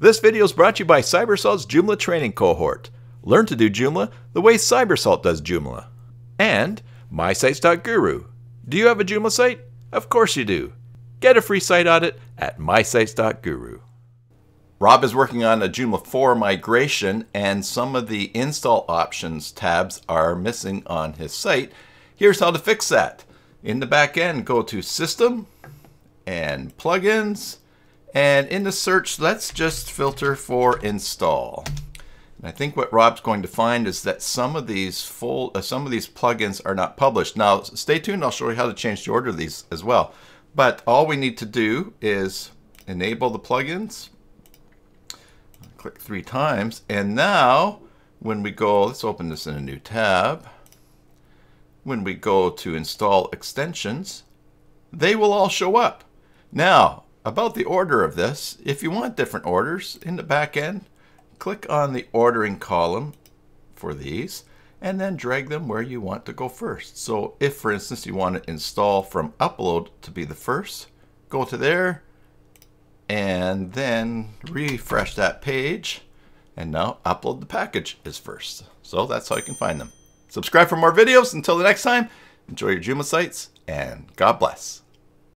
This video is brought to you by CyberSalt's Joomla training cohort. Learn to do Joomla the way CyberSalt does Joomla. And mysites.guru. Do you have a Joomla site? Of course you do. Get a free site audit at mysites.guru. Rob is working on a Joomla 4 migration, and some of the install options tabs are missing on his site. Here's how to fix that. In the back end, go to System and Plugins, and in the search, let's just filter for Install. And I think what Rob's going to find is that some of these plugins are not published. Now, stay tuned. I'll show you how to change the order of these as well. But all we need to do is enable the plugins. Click 3 times, and now when we go, let's open this in a new tab. When we go to install extensions, they will all show up. Now, about the order of this, if you want different orders in the back end, click on the ordering column for these and then drag them where you want to go first. So if, for instance, you want to install from upload to be the first, go to there and then refresh that page, and now upload the package is first. So that's how you can find them. Subscribe for more videos. Until the next time, enjoy your Joomla sites and God bless.